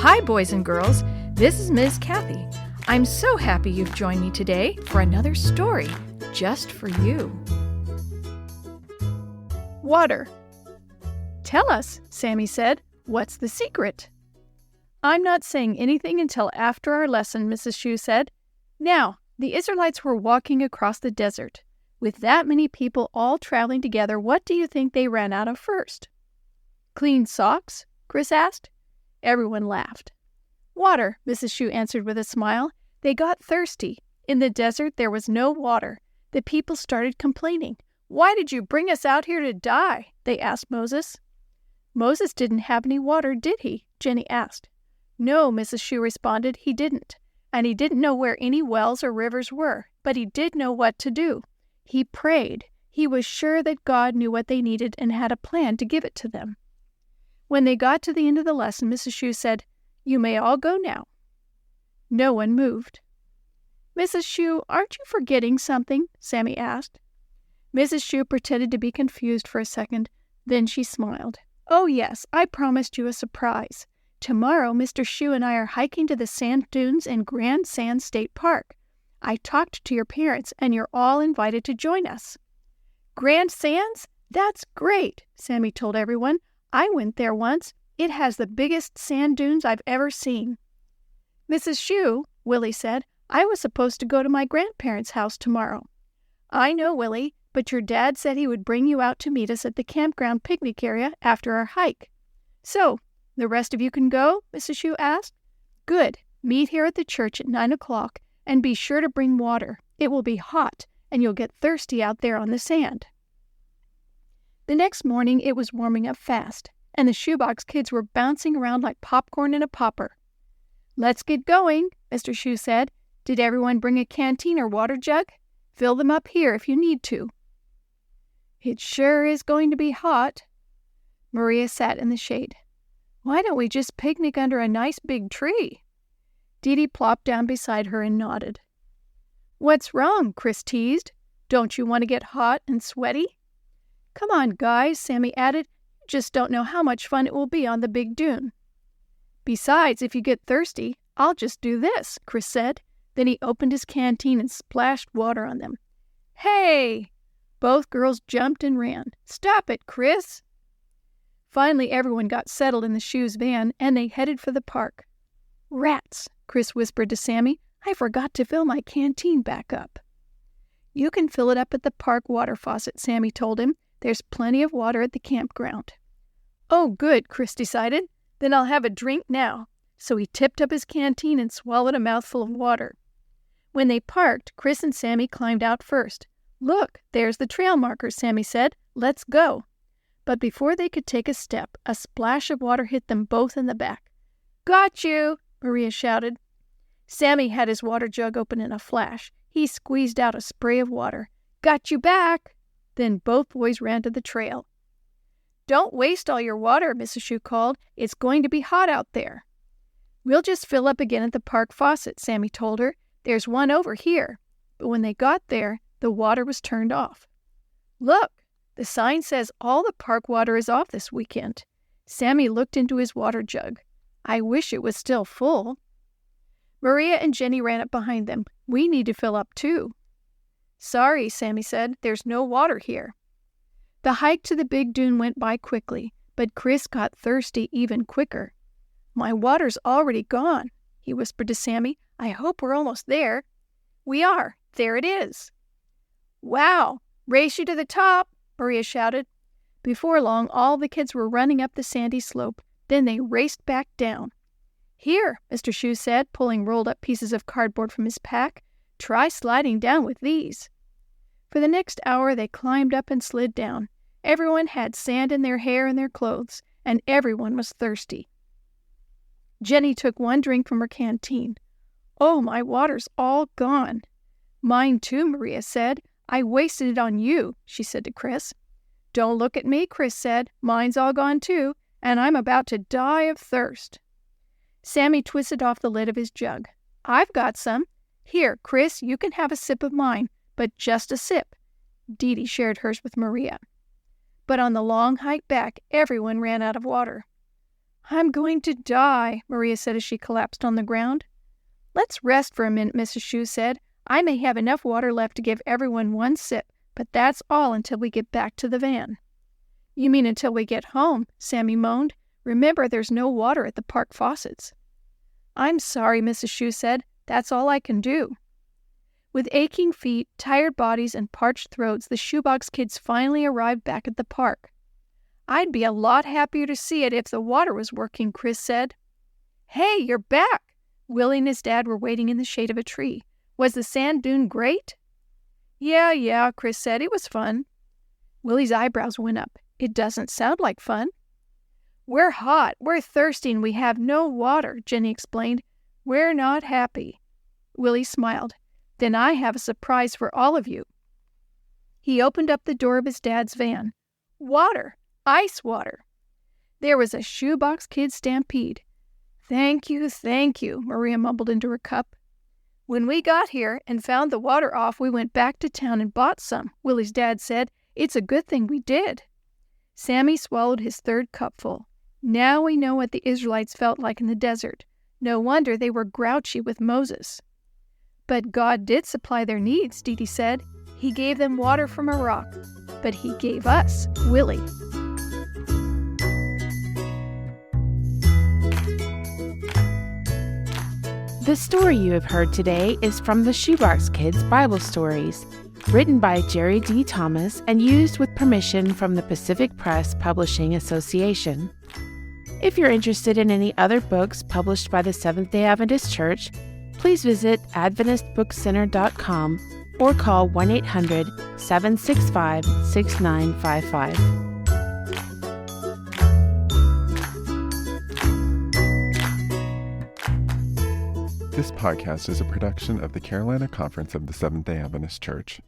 Hi, boys and girls. This is Ms. Kathy. I'm so happy you've joined me today for another story just for you. Water. Tell us, Sammy said. What's the secret? I'm not saying anything until after our lesson, Mrs. Shue said. Now, the Israelites were walking across the desert. With that many people all traveling together, what do you think they ran out of first? Clean socks? Chris asked. Everyone laughed. Water, Mrs. Shue answered with a smile. They got thirsty. In the desert, there was no water. The people started complaining. Why did you bring us out here to die? They asked Moses. Moses didn't have any water, did he? Jenny asked. No, Mrs. Shue responded, he didn't. And he didn't know where any wells or rivers were, but he did know what to do. He prayed. He was sure that God knew what they needed and had a plan to give it to them. When they got to the end of the lesson, Mrs. Shue said, You may all go now. No one moved. Mrs. Shue, aren't you forgetting something? Sammy asked. Mrs. Shue pretended to be confused for a second. Then she smiled. Oh, yes, I promised you a surprise. Tomorrow, Mr. Shue and I are hiking to the sand dunes in Grand Sand State Park. I talked to your parents, and you're all invited to join us. Grand Sands? That's great, Sammy told everyone. I went there once. It has the biggest sand dunes I've ever seen. Mrs. Shue, Willie said, I was supposed to go to my grandparents' house tomorrow. I know, Willie, but your dad said he would bring you out to meet us at the campground picnic area after our hike. So, the rest of you can go? Mrs. Shue asked. Good. Meet here at the church at 9 o'clock. And be sure to bring water. It will be hot, and you'll get thirsty out there on the sand. The next morning, it was warming up fast, and the Shoebox Kids were bouncing around like popcorn in a popper. Let's get going, Mr. Shue said. Did everyone bring a canteen or water jug? Fill them up here if you need to. It sure is going to be hot. Maria sat in the shade. Why don't we just picnic under a nice big tree? Dee Dee plopped down beside her and nodded. What's wrong? Chris teased. Don't you want to get hot and sweaty? Come on, guys, Sammy added. You just don't know how much fun it will be on the big dune. Besides, if you get thirsty, I'll just do this, Chris said. Then he opened his canteen and splashed water on them. Hey! Both girls jumped and ran. Stop it, Chris! Finally, everyone got settled in the Shue's van, and they headed for the park. Rats, Chris whispered to Sammy. I forgot to fill my canteen back up. You can fill it up at the park water faucet, Sammy told him. There's plenty of water at the campground. Oh, good, Chris decided. Then I'll have a drink now. So he tipped up his canteen and swallowed a mouthful of water. When they parked, Chris and Sammy climbed out first. Look, there's the trail marker, Sammy said. Let's go. But before they could take a step, a splash of water hit them both in the back. Got you! Maria shouted. Sammy had his water jug open in a flash. He squeezed out a spray of water. Got you back! Then both boys ran to the trail. Don't waste all your water, Mrs. Shue called. It's going to be hot out there. We'll just fill up again at the park faucet, Sammy told her. There's one over here. But when they got there, the water was turned off. Look, the sign says all the park water is off this weekend. Sammy looked into his water jug. I wish it was still full. Maria and Jenny ran up behind them. We need to fill up too. Sorry, Sammy said. There's no water here. The hike to the big dune went by quickly, but Chris got thirsty even quicker. My water's already gone, he whispered to Sammy. I hope we're almost there. We are. There it is. Wow! Race you to the top, Maria shouted. Before long, all the kids were running up the sandy slope. Then they raced back down. Here, Mr. Shue said, pulling rolled-up pieces of cardboard from his pack. Try sliding down with these. For the next hour, they climbed up and slid down. Everyone had sand in their hair and their clothes, and everyone was thirsty. Jenny took one drink from her canteen. Oh, my water's all gone. Mine too, Maria said. I wasted it on you, she said to Chris. Don't look at me, Chris said. Mine's all gone too. And I'm about to die of thirst. Sammy twisted off the lid of his jug. I've got some. Here, Chris, you can have a sip of mine, but just a sip. Dee Dee shared hers with Maria. But on the long hike back, everyone ran out of water. I'm going to die, Maria said as she collapsed on the ground. Let's rest for a minute, Mrs. Shue said. I may have enough water left to give everyone one sip, but that's all until we get back to the van. You mean until we get home, Sammy moaned. Remember, there's no water at the park faucets. I'm sorry, Mrs. Shue said. That's all I can do. With aching feet, tired bodies, and parched throats, the Shoebox Kids finally arrived back at the park. I'd be a lot happier to see it if the water was working, Chris said. Hey, you're back! Willie and his dad were waiting in the shade of a tree. Was the sand dune great? Yeah, Chris said. It was fun. Willie's eyebrows went up. It doesn't sound like fun. We're hot, we're thirsty, and we have no water, Jenny explained. We're not happy. Willie smiled. Then I have a surprise for all of you. He opened up the door of his dad's van. Water! Ice water! There was a Shoebox Kids stampede. Thank you, Maria mumbled into her cup. When we got here and found the water off, we went back to town and bought some, Willie's dad said. It's a good thing we did. Sammy swallowed his third cupful. Now we know what the Israelites felt like in the desert. No wonder they were grouchy with Moses. But God did supply their needs, Dee Dee said. He gave them water from a rock. But he gave us Willie. The story you have heard today is from the Shoebox Kids Bible Stories, written by Jerry D. Thomas and used with permission from the Pacific Press Publishing Association. If you're interested in any other books published by the Seventh-day Adventist Church, please visit AdventistBookCenter.com or call 1-800-765-6955. This podcast is a production of the Carolina Conference of the Seventh-day Adventist Church.